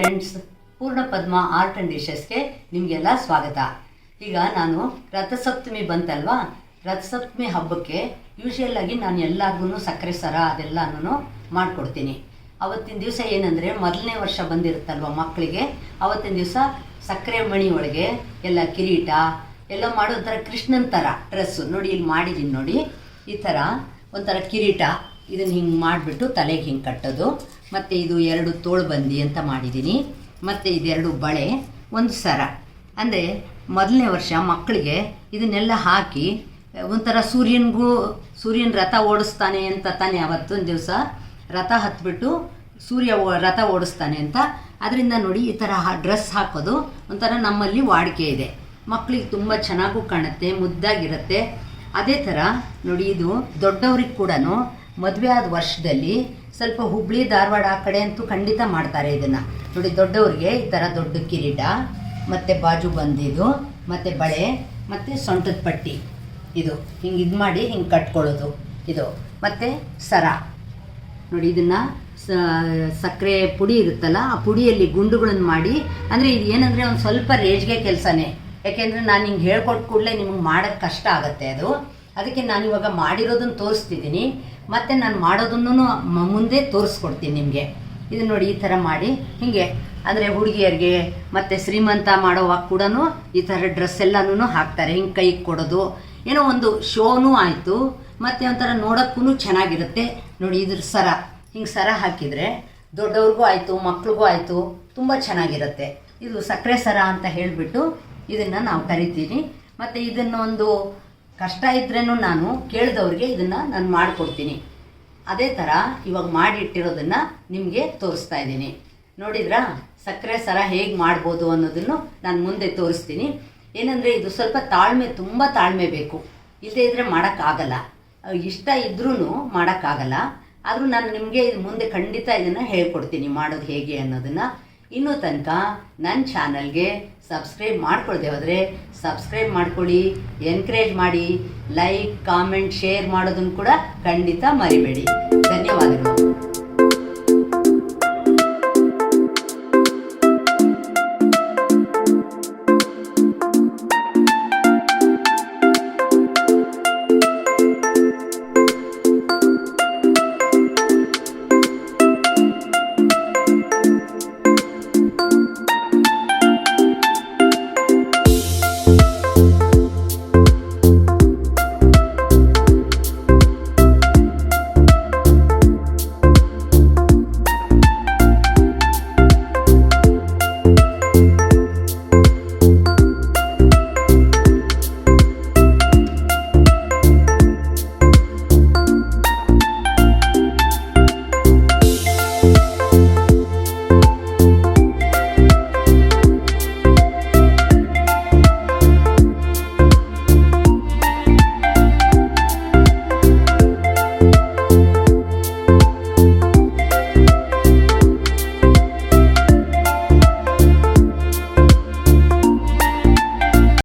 Friends, ಪೂರ್ಣಪದ್ಮ art and ಡಿಶಸ್ಗೆ ನಿಮಗೆಲ್ಲ ಸ್ವಾಗತ. ಈಗ ನಾನು ರಥಸಪ್ತಮಿ ಬಂತಲ್ವಾ, ರಥಸಪ್ತಮಿ ಹಬ್ಬಕ್ಕೆ ಯೂಶುವಲ್ ಆಗಿ ನಾನು ಎಲ್ಲರಿಗೂ ಸಕ್ಕರೆ ಸರ ಅದೆಲ್ಲನೂ ಮಾಡಿಕೊಡ್ತೀನಿ. ಅವತ್ತಿನ ದಿವಸ ಏನಂದರೆ ಮೊದಲನೇ ವರ್ಷ ಬಂದಿರುತ್ತಲ್ವ ಮಕ್ಕಳಿಗೆ, ಅವತ್ತಿನ ದಿವಸ ಸಕ್ಕರೆ ಮಣಿ ಒಳಗೆ ಎಲ್ಲ ಕಿರೀಟ ಎಲ್ಲ ಮಾಡೋ ಒಂಥರ ಕೃಷ್ಣನ ಥರ ಡ್ರೆಸ್ಸು ನೋಡಿ, ಇಲ್ಲಿ ಮಾಡಿದ್ದೀನಿ ನೋಡಿ, ಈ ಥರ ಒಂಥರ ಕಿರೀಟ ಇದನ್ನು ಹಿಂಗೆ ಮಾಡಿಬಿಟ್ಟು ತಲೆಗೆ ಹಿಂಗೆ ಕಟ್ಟೋದು. ಮತ್ತು ಇದು 2 ತೋಳ್ಬಂದಿ ಅಂತ ಮಾಡಿದ್ದೀನಿ. ಮತ್ತು ಇದೆರಡು ಬಳೆ, ಒಂದು ಸರ. ಅಂದರೆ ಮೊದಲನೇ ವರ್ಷ ಮಕ್ಕಳಿಗೆ ಇದನ್ನೆಲ್ಲ ಹಾಕಿ ಒಂಥರ ಸೂರ್ಯನ ರಥ ಓಡಿಸ್ತಾನೆ ಅಂತ ತಾನೇ ಅವತ್ತೊಂದು ದಿವಸ ರಥ ಹತ್ಬಿಟ್ಟು ಸೂರ್ಯ ರಥ ಓಡಿಸ್ತಾನೆ ಅಂತ. ಅದರಿಂದ ನೋಡಿ ಈ ಥರ ಡ್ರೆಸ್ ಹಾಕೋದು ಒಂಥರ ನಮ್ಮಲ್ಲಿ ವಾಡಿಕೆ ಇದೆ. ಮಕ್ಕಳಿಗೆ ತುಂಬ ಚೆನ್ನಾಗೂ ಕಾಣುತ್ತೆ, ಮುದ್ದಾಗಿರುತ್ತೆ. ಅದೇ ಥರ ನೋಡಿ, ಇದು ದೊಡ್ಡವ್ರಿಗೆ ಕೂಡ ಮದುವೆ ಆದ ವರ್ಷದಲ್ಲಿ ಸ್ವಲ್ಪ ಹುಬ್ಳಿ ಧಾರವಾಡ ಆ ಕಡೆ ಅಂತೂ ಖಂಡಿತ ಮಾಡ್ತಾರೆ ಇದನ್ನು. ನೋಡಿ, ದೊಡ್ಡವ್ರಿಗೆ ಈ ಥರ ದೊಡ್ಡ ಕಿರೀಟ ಮತ್ತು ಬಾಜು ಬಂದಿದ್ದು ಮತ್ತು ಬಳೆ ಮತ್ತು ಸೊಂಟದ ಪಟ್ಟಿ, ಇದು ಹಿಂಗೆ ಇದು ಮಾಡಿ ಹಿಂಗೆ ಕಟ್ಕೊಳ್ಳೋದು ಇದು. ಮತ್ತು ಸರ ನೋಡಿ, ಇದನ್ನು ಸಕ್ಕರೆ ಪುಡಿ ಇರುತ್ತಲ್ಲ, ಆ ಪುಡಿಯಲ್ಲಿ ಗುಂಡುಗಳನ್ನು ಮಾಡಿ, ಅಂದರೆ ಇದು ಏನಂದರೆ ಒಂದು ಸ್ವಲ್ಪ ರೇಜ್ಗೆ ಕೆಲಸನೇ. ಯಾಕೆಂದರೆ ನಾನು ಹಿಂಗೆ ಹೇಳ್ಕೊಟ್ಟು ಕೂಡಲೇ ನಿಮಗೆ ಮಾಡೋಕ್ಕೆ ಕಷ್ಟ ಆಗುತ್ತೆ ಅದು. ಅದಕ್ಕೆ ನಾನಿವಾಗ ಮಾಡಿರೋದನ್ನು ತೋರಿಸ್ತಿದ್ದೀನಿ, ಮತ್ತು ನಾನು ಮಾಡೋದನ್ನು ಮುಂದೆ ತೋರಿಸ್ಕೊಡ್ತೀನಿ ನಿಮಗೆ. ಇದು ನೋಡಿ, ಈ ಥರ ಮಾಡಿ ಹೀಗೆ, ಅಂದರೆ ಹುಡುಗಿಯರಿಗೆ ಮತ್ತು ಶ್ರೀಮಂತ ಮಾಡೋವಾಗ ಕೂಡ ಈ ಥರ ಡ್ರೆಸ್ ಎಲ್ಲನೂ ಹಾಕ್ತಾರೆ. ಹಿಂಗೆ ಕೈಗೆ ಕೊಡೋದು ಏನೋ ಒಂದು ಶೋನೂ ಆಯಿತು, ಮತ್ತು ಒಂಥರ ನೋಡೋಕ್ಕೂ ಚೆನ್ನಾಗಿರುತ್ತೆ. ನೋಡಿ, ಇದ್ರ ಸರ ಹಿಂಗೆ ಸರ ಹಾಕಿದರೆ ದೊಡ್ಡವ್ರಿಗೂ ಆಯಿತು ಮಕ್ಳಿಗೂ ಆಯಿತು, ತುಂಬ ಚೆನ್ನಾಗಿರುತ್ತೆ. ಇದು ಸಕ್ಕರೆ ಸರ ಅಂತ ಹೇಳಿಬಿಟ್ಟು ಇದನ್ನು ನಾವು ಕರಿತೀವಿ. ಮತ್ತು ಇದನ್ನು ಒಂದು ಕಷ್ಟ ಇದ್ರೇನು ನಾನು ಕೇಳಿದವ್ರಿಗೆ ಇದನ್ನು ನಾನು ಮಾಡಿಕೊಡ್ತೀನಿ. ಅದೇ ಥರ ಇವಾಗ ಮಾಡಿಟ್ಟಿರೋದನ್ನು ನಿಮಗೆ ತೋರಿಸ್ತಾ ಇದ್ದೀನಿ. ನೋಡಿದ್ರಾ, ಸಕ್ಕರೆ ಸರ ಹೇಗೆ ಮಾಡ್ಬೋದು ಅನ್ನೋದನ್ನು ನಾನು ಮುಂದೆ ತೋರಿಸ್ತೀನಿ. ಏನಂದರೆ ಇದು ಸ್ವಲ್ಪ ತಾಳ್ಮೆ, ತುಂಬ ತಾಳ್ಮೆ ಬೇಕು, ಇಲ್ಲದೇ ಇದ್ದರೆ ಮಾಡೋಕ್ಕಾಗಲ್ಲ. ಇಷ್ಟ ಇದ್ರೂ ಮಾಡೋಕ್ಕಾಗಲ್ಲ. ಆದರೂ ನಾನು ನಿಮಗೆ ಇದು ಮುಂದೆ ಖಂಡಿತ ಇದನ್ನು ಹೇಳ್ಕೊಡ್ತೀನಿ ಮಾಡೋದು ಹೇಗೆ ಅನ್ನೋದನ್ನು. ಇನ್ನೂ ತನಕ ನನ್ನ ಚಾನಲ್ಗೆ ಸಬ್ಸ್ಕ್ರೈಬ್ ಮಾಡ್ಕೊಳ್ದೆ ಹೋದರೆ ಸಬ್ಸ್ಕ್ರೈಬ್ ಮಾಡ್ಕೊಳ್ಳಿ, ಎನ್ಕರೇಜ್ ಮಾಡಿ, ಲೈಕ್, ಕಾಮೆಂಟ್, ಶೇರ್ ಮಾಡೋದನ್ನು ಕೂಡ ಖಂಡಿತ ಮರಿಬೇಡಿ. ಧನ್ಯವಾದಗಳು.